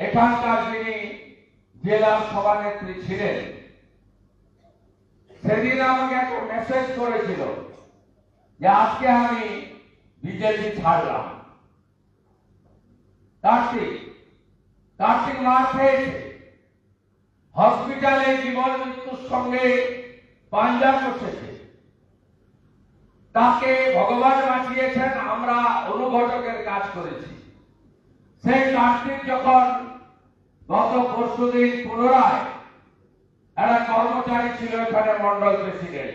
এখানকার যিনি জেলা সভানেত্রী ছিলেন, সেদিন আমাকে একটা মেসেজ করেছিল যে আজকে আমি বিজেপি ছাড়লাম। কার্তিক মার খেয়েছে, হসপিটালে জীবন মৃত্যুর সঙ্গে পাঞ্জা কষেছে, তাকে ভগবান বাঁচিয়েছেন, আমরা অনুঘটকের কাজ করেছি। সেই কার্তিক যখন গত পরশুদিন পুনরায় একটা কর্মচারী ছিল এখানে মন্ডল প্রেসিডেন্ট,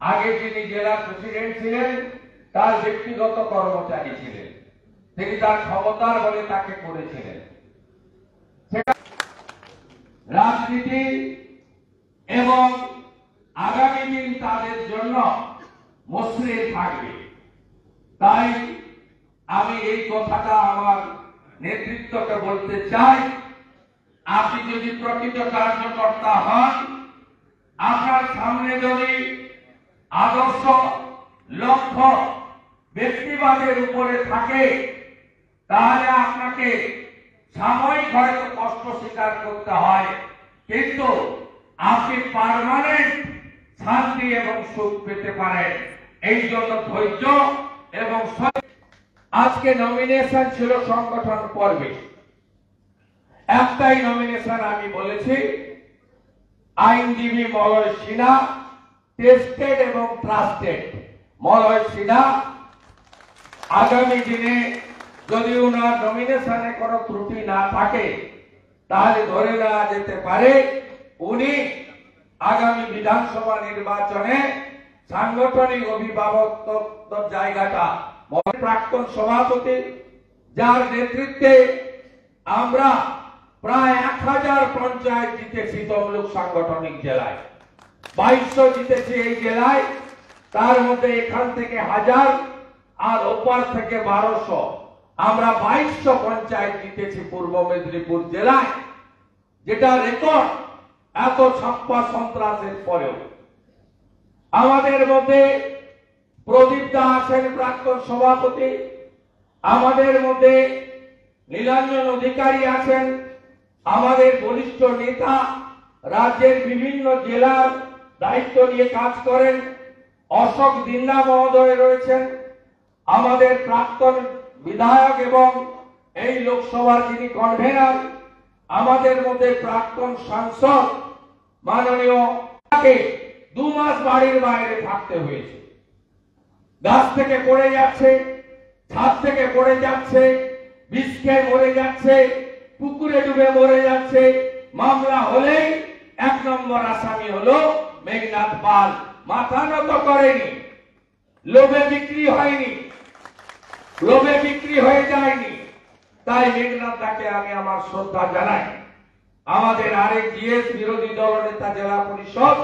আগে যিনি জেলা প্রেসিডেন্ট ছিলেন তার ব্যক্তিগত কর্মচারী ছিলেন, তিনি তার ক্ষমতার বলে তাকে করেছিলেন। রাজনীতি এবং আগামী দিন তাদের জন্য মসৃণ থাকবে। তাই আমি এই কথাটা আমার নেতৃত্বকে বলতে চাই, আপনি যদি প্রকৃত কার্যকর্তা হন, আপনার সামনে যদি আদর্শ লক্ষ্য ব্যক্তিবাদের উপরে থাকে, তাহলে আপনাকে সাময়িক হয়তো কষ্ট স্বীকার করতে হয়, কিন্তু আপনি পার্মানেন্ট শান্তি এবং সুখ পেতে পারেন। এই জন্য ধৈর্য এবং আজকে নমিনেশন ছিল সংগঠন পর্বে, একটাই নমিনেশন আমি বলেছি, আইনজীবী মলয় সিনহা, টেস্টেড এবং ট্রাস্টেড মলয় সিনহা। আগামী দিনে যদি ওনার নমিনেশনে কোনো ত্রুটি না থাকে, তাহলে ধরে নেওয়া যেতে পারে উনি আগামী বিধানসভা নির্বাচনে সাংগঠনিক অভিভাবকত্বের জায়গাটা, প্রাক্তন সভাপতি যার নেতৃত্বে আমরা প্রায় 1000 পঞ্চায়েত জিতেছি তমলুক সাংগঠনিক জেলায়, 2200 জিতেছি এই জেলায়, তার মধ্যে এখান থেকে 1000 আর ওপার থেকে 1200, আমরা 2200 পঞ্চায়েত জিতেছি পূর্ব মেদিনীপুর জেলায়, যেটা রেকর্ড এত ছাপ্পা সন্ত্রাসের পরেও। আমাদের মধ্যে প্রদীপ দা আছেন প্রাক্তন সভাপতি, আমাদের মধ্যে নীলাঞ্জন অধিকারী আছেন, আমাদের বলিষ্ঠ নেতা, রাজ্যের বিভিন্ন জেলার দায়িত্ব নিয়ে কাজ করেন, অশোক দিন্না মহোদয় রয়েছেন, আমাদের প্রাক্তন বিধায়ক এবং এই লোকসভার যিনি কনভেনার, আমাদের মধ্যে প্রাক্তন সাংসদ মাননীয় 2 মাস বাড়ির বাইরে থাকতে হয়েছে, গাছ থেকে পড়ে যাচ্ছে, ছাদ থেকে পড়ে যাচ্ছে, বিষ খেয়ে মরে যাচ্ছে, পুকুরে ডুবে মরে যাচ্ছে, মামলা হলেই 1 নম্বর আসামি হলো মেঘনাথ পাল। মাথা নত করেনি, লোভে বিক্রি হয়নি, লোভে বিক্রি হয়ে যায়নি। তাই মেঘনাথ দাকে আমি আমার শ্রদ্ধা জানাই। আমাদের আরেক জিএস বিরোধী দলনেতা জেলা পরিষদ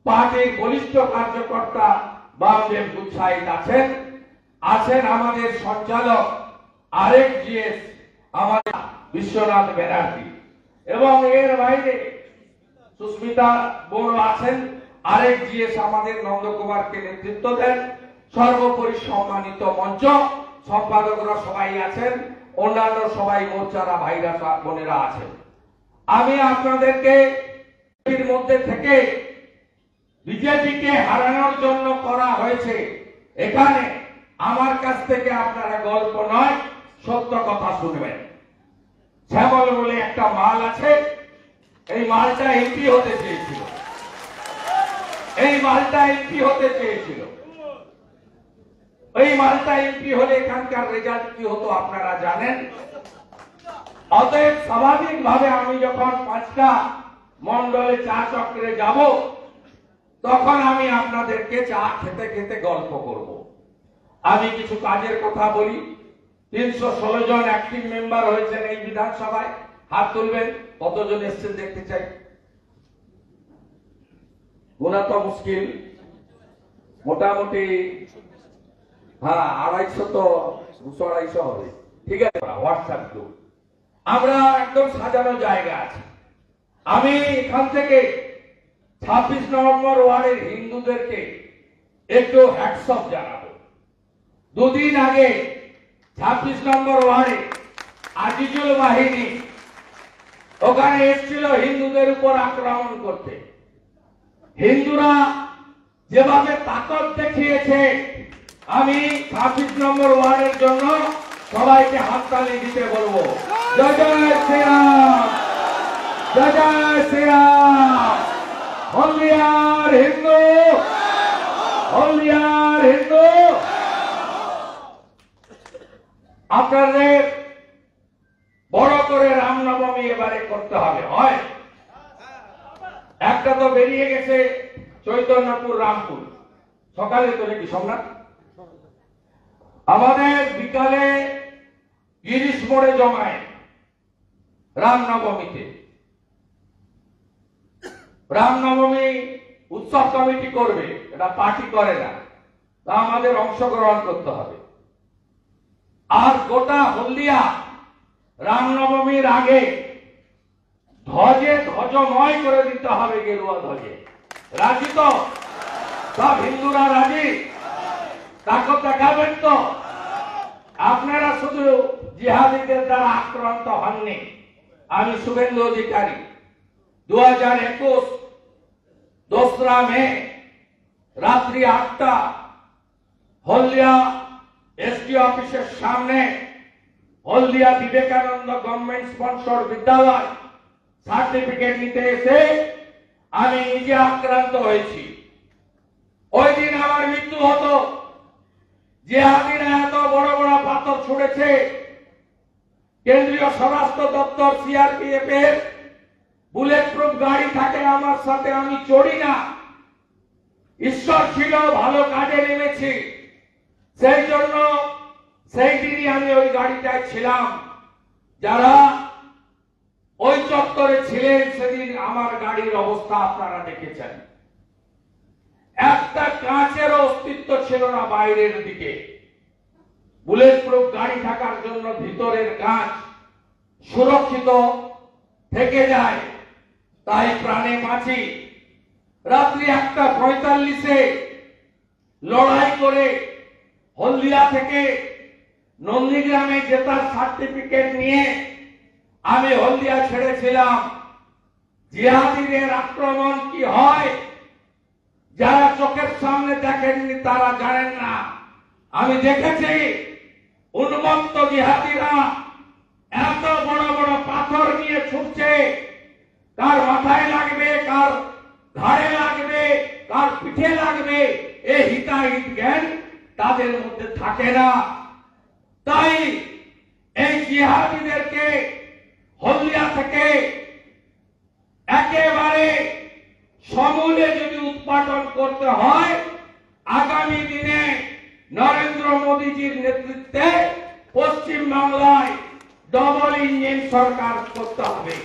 পার্টির বলিষ্ঠ কার্যকর্তা বামদেব গুচ্ছাইত আছেন আমাদের সঞ্চালক আরেক জিএস আমাদের বিশ্বনাথ ব্যানার্জি, এবং এর বাইরে সুস্মিতা বড় আছেন, আরেক জিএস আমাদের নন্দকুমারকে নেতৃত্ব দেন। সর্বোপরি সম্মানিত মঞ্চ সম্পাদকরা সবাই আছেন, অন্যান্য সবাই মোর্চারা ভাইরা বোনেরা আছেন। আমি আপনাদেরকে এর মধ্যে থেকে বিজেপিকে হারানোর জন্য করা হয়েছে, এখানে আমার কাছ থেকে আপনারা গল্প নয় সত্য কথা শুনবেন। শ্যামল বলে একটা মাল আছে, এই মালটা এমপি হতে চেয়েছিল, এই মালটা এমপি হতে চেয়েছিল, এই মালটা এমপি হলে এখানকার রেজাল্ট কি হতো আপনারা জানেন। অতএব স্বাভাবিকভাবে আমি যখন 5টা মন্ডলে চা চক্রে যাব, তখন আমি আপনাদেরকে চা খেতে খেতে গল্প করব। আমি কিছু কাজের কথা বলি। 316 জন অ্যাক্টিভ মেম্বার হয়েছেন এই বিধানসভায়, হাত তুলবেন কতজন এসছেন দেখতে চাই। গোনা তো মুশকিল, মোটামুটি 250 তো 250 হবে, ঠিক আছে। হোয়াটসঅ্যাপ গ্রুপ আমরা একদম সাজানো জায়গা আছে। আমি এখান থেকে 26 নম্বর ওয়ার্ডের হিন্দুদেরকে একটু হ্যাটস অফ জানাবো। 2 দিন আগে 26 নম্বর ওয়ার্ডে আজিজুল বাহিনী ওখানে এসেছিল হিন্দুদের উপর আক্রমণ করতে। হিন্দুরা যেভাবে তাকত দেখিয়েছে, আমি 26 নম্বর ওয়ার্ডের জন্য সবাইকে হাততালি দিতে বলবো। জয় জয় শ্রীরাম, জয় জয় শ্রীরাম। হলদিয়ার হিন্দু, হলদিয়ার হিন্দু। আপনাদের বড় করে রামনবমী এবারে করতে হবে। হয় একটা তো বেরিয়ে গেছে চৈতন্যপুর রামপুর, সকালে তো নাকি সোমনাথ। আমাদের বিকালে গিরিশ মোড়ে জমায় রামনবমীতে। রামনবমী উৎসব কমিটি করবে, এটা পার্টি করে না, তা আমাদের অংশগ্রহণ করতে হবে। আর গোটা হলদিয়া রামনবমীর আগে ধ্বজে ধ্বজময় করে দিতে হবে, গেরুয়া ধ্বজে। রাজি তো? সব হিন্দুরা রাজি? তাকে দেখাবেন তো? আপনারা শুধু জিহাদিদের দ্বারা আক্রান্ত হননি। আমি শুভেন্দু অধিকারী 2021 2রা মে রাত্রি 8টা হলদিয়া এসডি অফিসের সামনে হলদিয়া বিবেকানন্দ গভর্নমেন্ট স্পন্সর বিদ্যালয় সার্টিফিকেট নিতে এসে আমি নিজে আক্রান্ত হয়েছি। ওই দিন আমার মৃত্যু হতো। জিহাদিরা এত বড় বড় পাথর ছুড়েছে, কেন্দ্রীয় স্বরাষ্ট্র দপ্তর সিআরপিএফ এর বুলেট প্রুফ গাড়ি থাকে আমার সাথে, আমি চড়ি না। ঈশ্বর ছিল, ভালো কাজে নেমেছি, সেই জন্য সেই দিনই আমি ওই গাড়িটায় ছিলাম। যারা ওই চত্বরে ছিলেন সেদিন আমার গাড়ির অবস্থা আপনারা দেখেছেন। একটা কাঁচের অস্তিত্ব ছিল না বাইরের দিকে। বুলেট প্রুফ গাড়ি থাকার জন্য ভিতরের কাঁচ সুরক্ষিত থেকে যায়, তাই প্রাণে বাঁচি। রাত্রি 1:45-এ লড়াই করে হলদিয়া থেকে নন্দীগ্রামে জেতার সার্টিফিকেট নিয়ে আমি হলদিয়া ছেড়েছিলাম। জিহাদিদের আক্রমণ কি হয় যারা চোখের সামনে দেখেননি তারা জানেন না। আমি দেখেছি উন্মত্ত জিহাদিরা এত বড় বড় পাথর নিয়ে ছুটছে, কার মাথায় লাগবে, কার ঘাড়ে লাগবে, কার পিঠে লাগবে, এই হিতাহিত জ্ঞান তাদের মধ্যে থাকে না। তাই এই জিহাদিদেরকে হলদিয়া থেকে একেবারে সমূলে যদি উৎপাদন করতে হয়, আগামী দিনে নরেন্দ্র মোদীজির নেতৃত্বে পশ্চিম বাংলায় ডবল ইঞ্জিন সরকার করতে হবে।